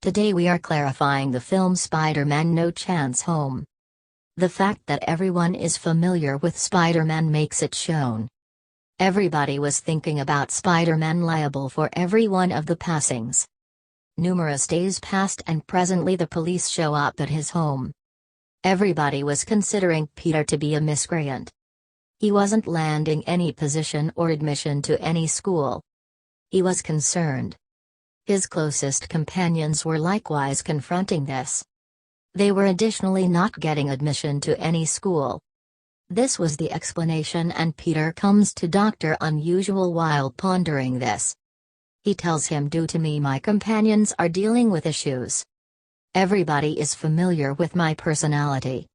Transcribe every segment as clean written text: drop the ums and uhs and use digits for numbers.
Today we are clarifying the film Spider-Man No Chance Home. The fact that everyone is familiar with Spider-Man makes it shown. Everybody was thinking about Spider-Man liable for every one of the passings. Numerous days passed and presently the police show up at his home. Everybody was considering Peter to be a miscreant. He wasn't landing any position or admission to any school. He was concerned. His closest companions were likewise confronting this. They were additionally not getting admission to any school. This was the explanation, and Peter comes to Dr. Unusual while pondering this. He tells him, due to me my companions are dealing with issues. Everybody is familiar with my personality.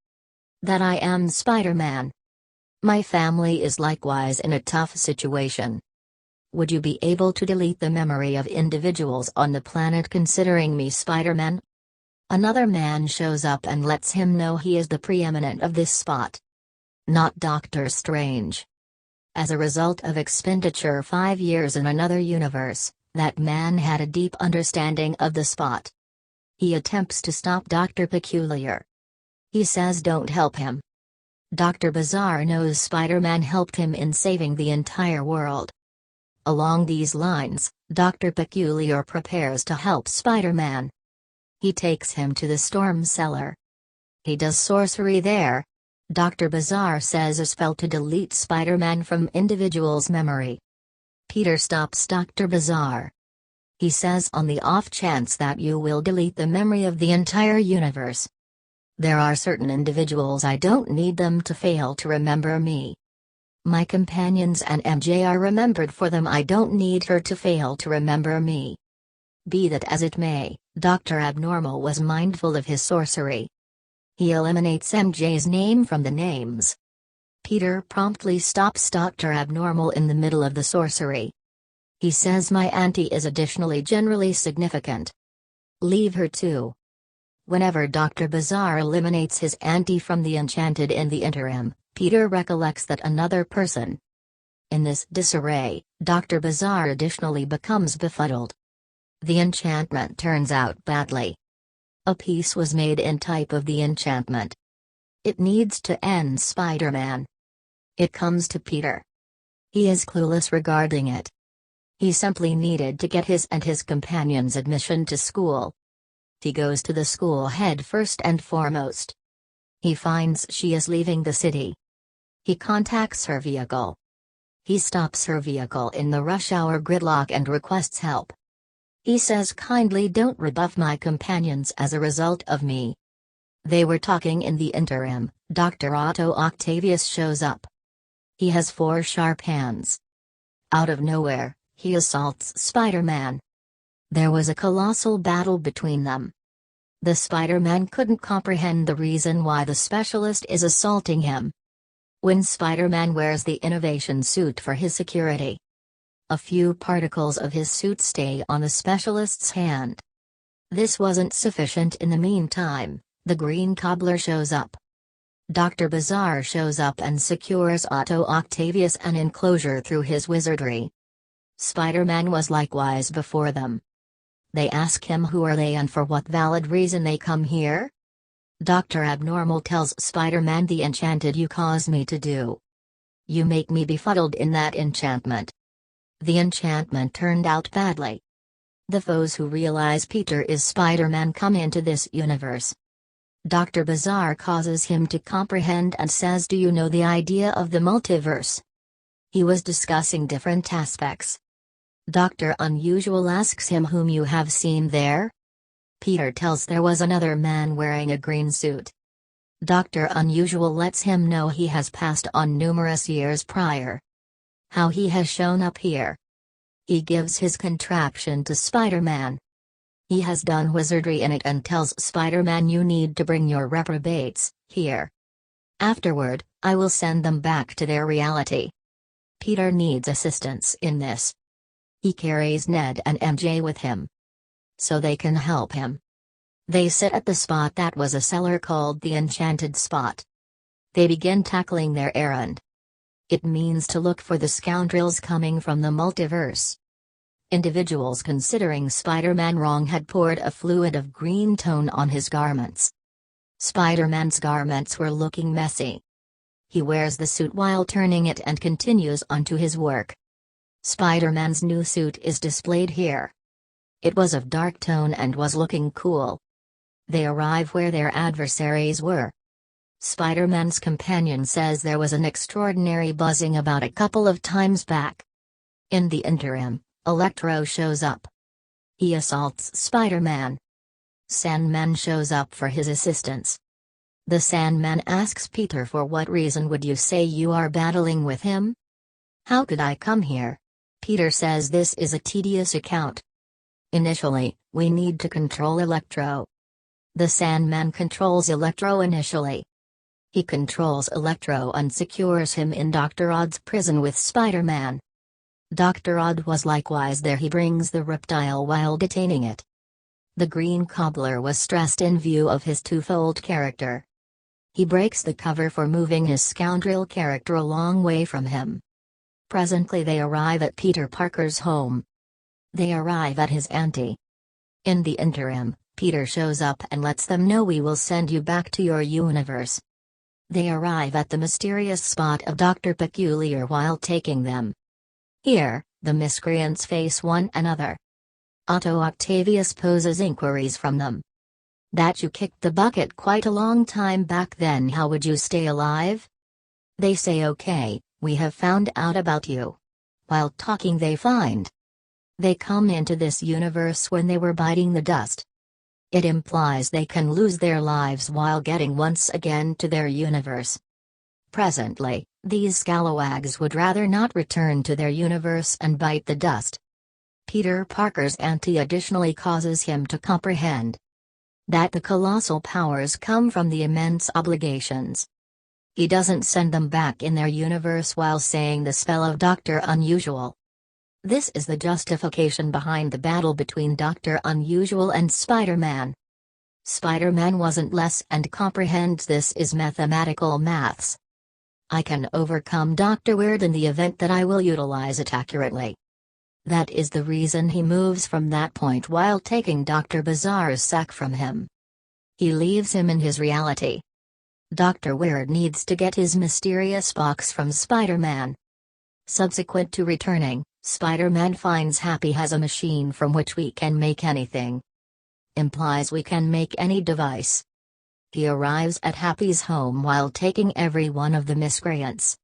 That I am Spider-Man. My family is likewise in a tough situation. Would you be able to delete the memory of individuals on the planet considering me Spider-Man? Another man shows up and lets him know he is the preeminent of this spot. Not Doctor Strange. As a result of expenditure 5 years in another universe, that man had a deep understanding of the spot. He attempts to stop Dr. Peculiar. He says don't help him. Dr. Bizarre knows Spider-Man helped him in saving the entire world. Along these lines, Dr. Peculiar prepares to help Spider-Man. He takes him to the storm cellar. He does sorcery there. Dr. Bizarre says a spell to delete Spider-Man from individual's memory. Peter stops Dr. Bizarre. He says, on the off chance that you will delete the memory of the entire universe. There are certain individuals I don't need them to fail to remember me. My companions and MJ are remembered for them, I don't need her to fail to remember me. Be that as it may, Dr. Abnormal was mindful of his sorcery. He eliminates MJ's name from the names. Peter promptly stops Dr. Abnormal in the middle of the sorcery. He says my auntie is additionally generally significant. Leave her too. Whenever Dr. Bizarre eliminates his auntie from the Enchanted in the interim, Peter recollects that another person. In this disarray, Dr. Bizarre additionally becomes befuddled. The enchantment turns out badly. A piece was made in type of the enchantment. It needs to end Spider-Man. It comes to Peter. He is clueless regarding it. He simply needed to get his and his companions admission to school. He goes to the school head first and foremost. He finds she is leaving the city. He contacts her vehicle. He stops her vehicle in the rush hour gridlock and requests help. He says kindly don't rebuff my companions as a result of me. They were talking in the interim. Dr. Otto Octavius shows up. He has 4 sharp hands. Out of nowhere, he assaults Spider-Man. There was a colossal battle between them. The Spider-Man couldn't comprehend the reason why the specialist is assaulting him. When Spider-Man wears the innovation suit for his security, a few particles of his suit stay on the specialist's hand. This wasn't sufficient. In the meantime, the Green Cobbler shows up. Dr. Bizarre shows up and secures Otto Octavius an enclosure through his wizardry. Spider-Man was likewise before them. They ask him who are they and for what valid reason they come here? Dr. Abnormal tells Spider-Man the enchanted you cause me to do. You make me befuddled in that enchantment. The enchantment turned out badly. The foes who realize Peter is Spider-Man come into this universe. Dr. Bizarre causes him to comprehend and says, do you know the idea of the multiverse? He was discussing different aspects. Dr. Unusual asks him whom you have seen there? Peter tells there was another man wearing a green suit. Dr. Unusual lets him know he has passed on numerous years prior. How he has shown up here. He gives his contraption to Spider-Man. He has done wizardry in it and tells Spider-Man you need to bring your reprobates here. Afterward, I will send them back to their reality. Peter needs assistance in this. He carries Ned and MJ with him, so they can help him. They sit at the spot that was a cellar called the Enchanted Spot. They begin tackling their errand. It means to look for the scoundrels coming from the multiverse. Individuals considering Spider-Man wrong had poured a fluid of green tone on his garments. Spider-Man's garments were looking messy. He wears the suit while turning it and continues on to his work. Spider-Man's new suit is displayed here. It was of dark tone and was looking cool. They arrive where their adversaries were. Spider-Man's companion says there was an extraordinary buzzing about a couple of times back. In the interim, Electro shows up. He assaults Spider-Man. Sandman shows up for his assistance. The Sandman asks Peter, for what reason would you say you are battling with him? How could I come here? Peter says this is a tedious account. Initially, we need to control Electro. The Sandman controls Electro initially. He controls Electro and secures him in Dr. Odd's prison with Spider-Man. Dr. Odd was likewise there. He brings the reptile while detaining it. The Green Cobbler was stressed in view of his twofold character. He breaks the cover for moving his scoundrel character a long way from him. Presently they arrive at Peter Parker's home. They arrive at his auntie. In the interim, Peter shows up and lets them know, we will send you back to your universe. They arrive at the mysterious spot of Dr. Peculiar while taking them. Here, the miscreants face one another. Otto Octavius poses inquiries from them. That you kicked the bucket quite a long time back then, how would you stay alive? They say okay, we have found out about you. While talking they find they come into this universe when they were biting the dust. It implies they can lose their lives while getting once again to their universe. Presently, these scalawags would rather not return to their universe and bite the dust. Peter Parker's auntie additionally causes him to comprehend that the colossal powers come from the immense obligations. He doesn't send them back in their universe while saying the spell of Dr. Unusual. This is the justification behind the battle between Dr. Unusual and Spider-Man. Spider-Man wasn't less and comprehends this is mathematical maths. I can overcome Dr. Weird in the event that I will utilize it accurately. That is the reason he moves from that point while taking Dr. Bizarre's sack from him. He leaves him in his reality. Dr. Weird needs to get his mysterious box from Spider-Man. Subsequent to returning, Spider-Man finds Happy has a machine from which we can make anything. Implies we can make any device. He arrives at Happy's home while taking every one of the miscreants.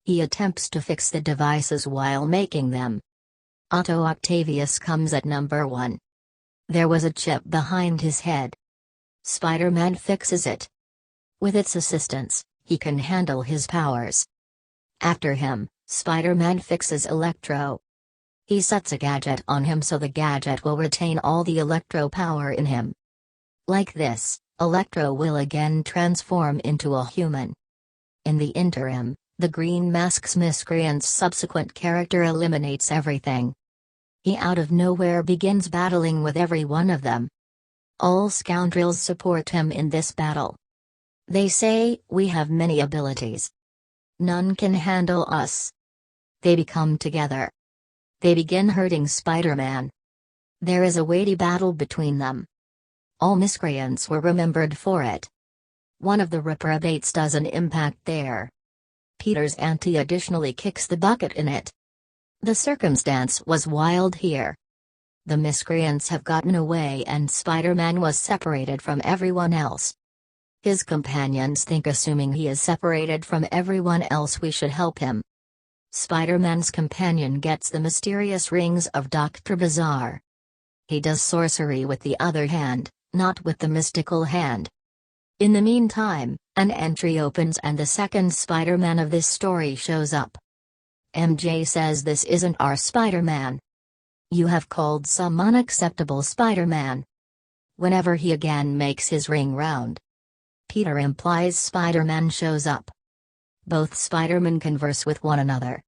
He attempts to fix the devices while making them. Otto Octavius comes at number 1. There was a chip behind his head. Spider-Man fixes it. With its assistance, he can handle his powers. After him, Spider-Man fixes Electro. He sets a gadget on him so the gadget will retain all the Electro power in him. Like this, Electro will again transform into a human. In the interim, the Green Mask's miscreant's subsequent character eliminates everything. He out of nowhere begins battling with every one of them. All scoundrels support him in this battle. They say, we have many abilities. None can handle us. They become together. They begin hurting Spider-Man. There is a weighty battle between them. All miscreants were remembered for it. One of the reprobates does an impact there. Peter's auntie additionally kicks the bucket in it. The circumstance was wild here. The miscreants have gotten away and Spider-Man was separated from everyone else. His companions think, assuming he is separated from everyone else, we should help him. Spider-Man's companion gets the mysterious rings of Dr. Bizarre. He does sorcery with the other hand, not with the mystical hand. In the meantime, an entry opens and the second Spider-Man of this story shows up. MJ says this isn't our Spider-Man. You have called some unacceptable Spider-Man. Whenever he again makes his ring round, Peter implies Spider-Man shows up. Both Spider-Men converse with one another.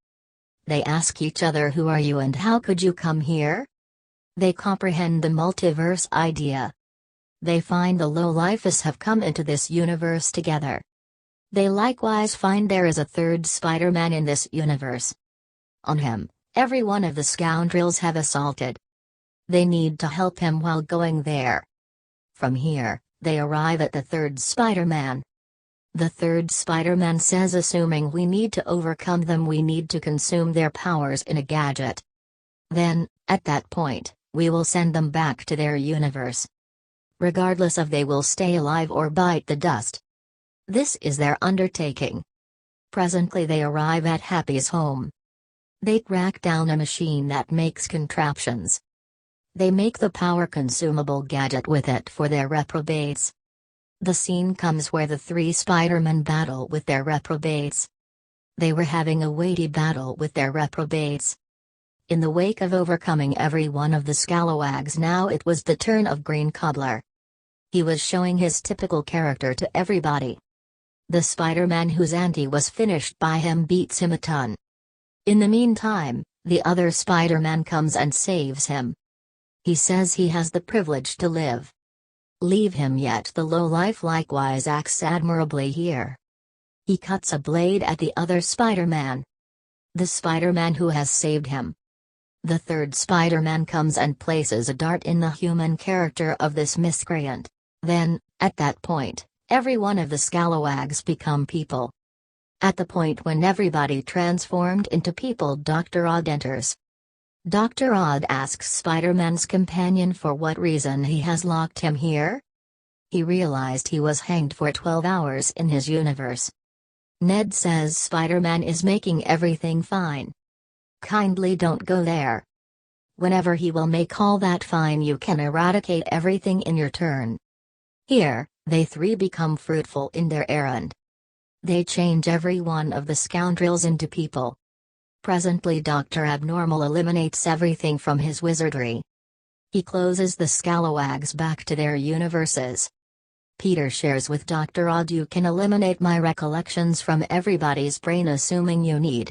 They ask each other, who are you and how could you come here? They comprehend the multiverse idea. They find the low-lifers have come into this universe together. They likewise find there is a third Spider-Man in this universe. On him, every one of the scoundrels have assaulted. They need to help him while going there. From here, they arrive at the third Spider-Man. The third Spider-Man says, assuming we need to overcome them, we need to consume their powers in a gadget. Then, at that point, we will send them back to their universe. Regardless of they will stay alive or bite the dust. This is their undertaking. Presently they arrive at Happy's home. They track down a machine that makes contraptions. They make the power-consumable gadget with it for their reprobates. The scene comes where the three Spider-Men battle with their reprobates. They were having a weighty battle with their reprobates. In the wake of overcoming every one of the scalawags, now it was the turn of Green Cobbler. He was showing his typical character to everybody. The Spider-Man whose ante was finished by him beats him a ton. In the meantime, the other Spider-Man comes and saves him. He says he has the privilege to live. Leave him, yet the lowlife likewise acts admirably here. He cuts a blade at the other Spider-Man. The Spider-Man who has saved him. The third Spider-Man comes and places a dart in the human character of this miscreant. Then, at that point, every one of the scalawags become people. At the point when everybody transformed into people, Dr. Odd enters. Dr. Odd asks Spider-Man's companion for what reason he has locked him here. He realized he was hanged for 12 hours in his universe. Ned says Spider-Man is making everything fine. Kindly don't go there. Whenever he will make all that fine, you can eradicate everything in your turn. Here, they three become fruitful in their errand. They change every one of the scoundrels into people. Presently Dr. Abnormal eliminates everything from his wizardry. He closes the scalawags back to their universes. Peter shares with Dr. Odd, you can eliminate my recollections from everybody's brain assuming you need.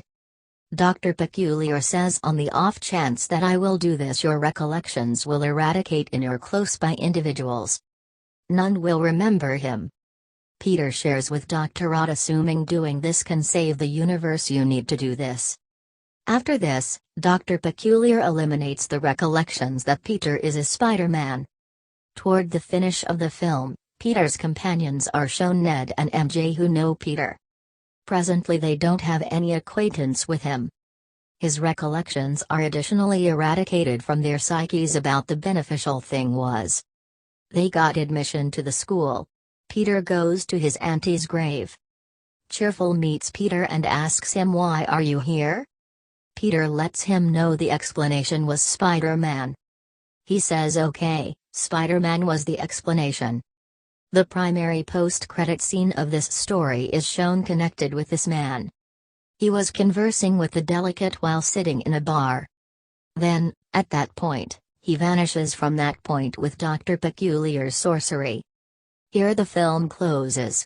Dr. Peculiar says, on the off chance that I will do this, your recollections will eradicate in your close by individuals. None will remember him. Peter shares with Dr. Odd, assuming doing this can save the universe, you need to do this. After this, Dr. Peculiar eliminates the recollections that Peter is a Spider-Man. Toward the finish of the film, Peter's companions are shown, Ned and MJ, who know Peter. Presently they don't have any acquaintance with him. His recollections are additionally eradicated from their psyches. About the beneficial thing was, they got admission to the school. Peter goes to his auntie's grave. Cheerful meets Peter and asks him, why are you here? Peter lets him know the explanation was Spider-Man. He says okay, Spider-Man was the explanation. The primary post-credit scene of this story is shown connected with this man. He was conversing with the delegate while sitting in a bar. Then, at that point, he vanishes from that point with Dr. Peculiar's sorcery. Here the film closes.